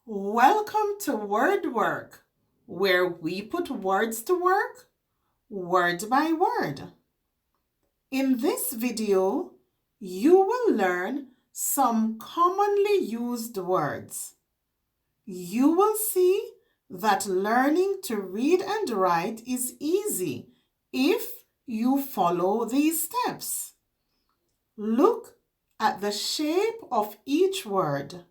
Welcome to Word Work, where we put words to work, word by word. In this video, you will learn some commonly used words. You will see that learning to read and write is easy if you follow these steps. Look at the shape of each word.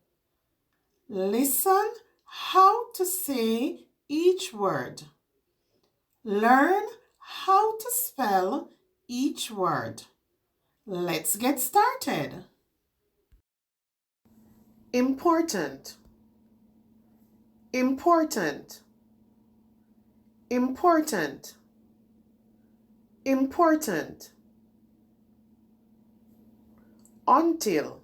Listen how to say each word. Learn how to spell each word. Let's get started. Important, important, important, important. Until,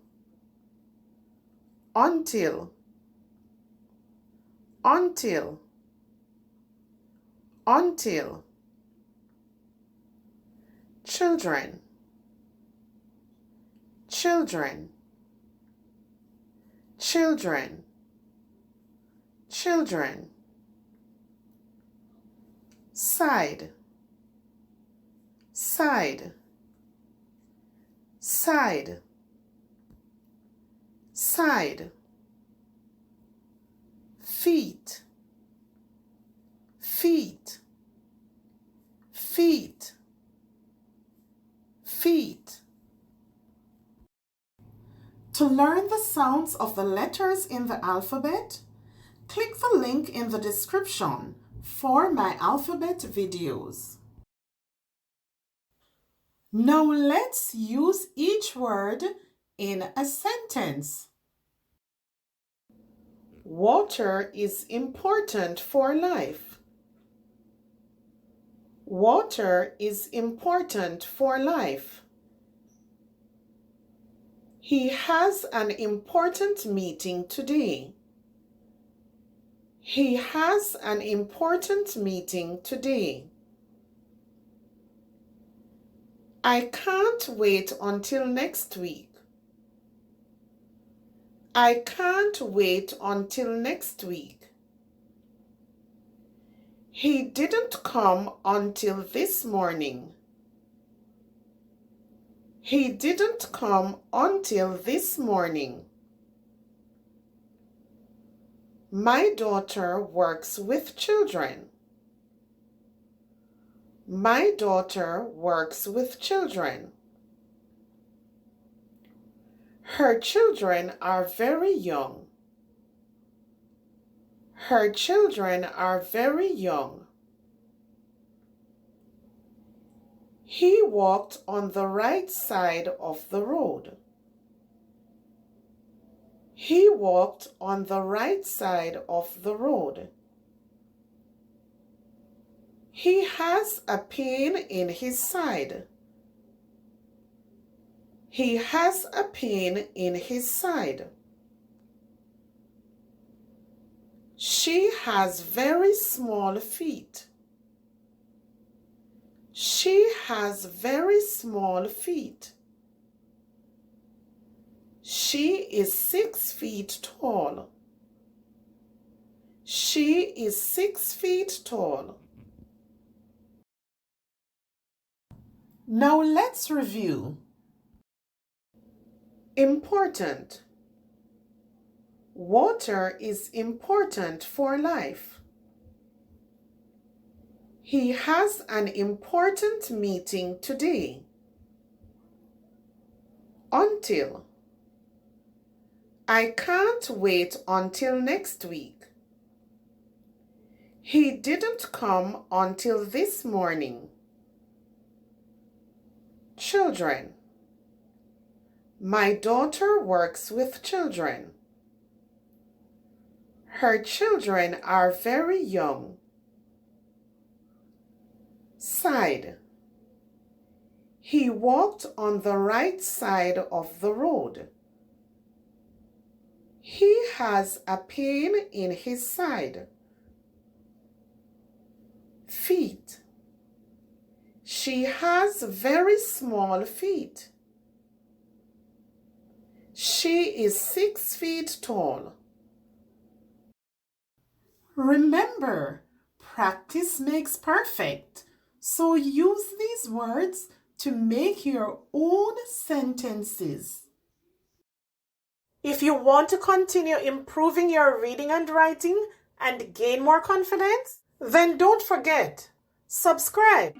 until, until, until. Children, children, children, children. Side, side, side, side. Feet, feet, feet, feet. To learn the sounds of the letters in the alphabet, click the link in the description for my alphabet videos. Now let's use each word in a sentence. Water is important for life. Water is important for life. He has an important meeting today. He has an important meeting today. I can't wait until next week. I can't wait until next week. He didn't come until this morning. He didn't come until this morning. My daughter works with children. My daughter works with children. Her children are very young. Her children are very young. He walked on the right side of the road. He walked on the right side of the road. He has a pain in his side. He has a pain in his side. She has very small feet. She has very small feet. She is 6 feet tall. She is 6 feet tall. Now let's review. Important. Water is important for life. He has an important meeting today. Until. I can't wait until next week. He didn't come until this morning. Children. My daughter works with children. Her children are very young. Side. He walked on the right side of the road. He has a pain in his side. Feet. She has very small feet. She is 6 feet tall. Remember, practice makes perfect. So use these words to make your own sentences. If you want to continue improving your reading and writing and gain more confidence, then don't forget, subscribe.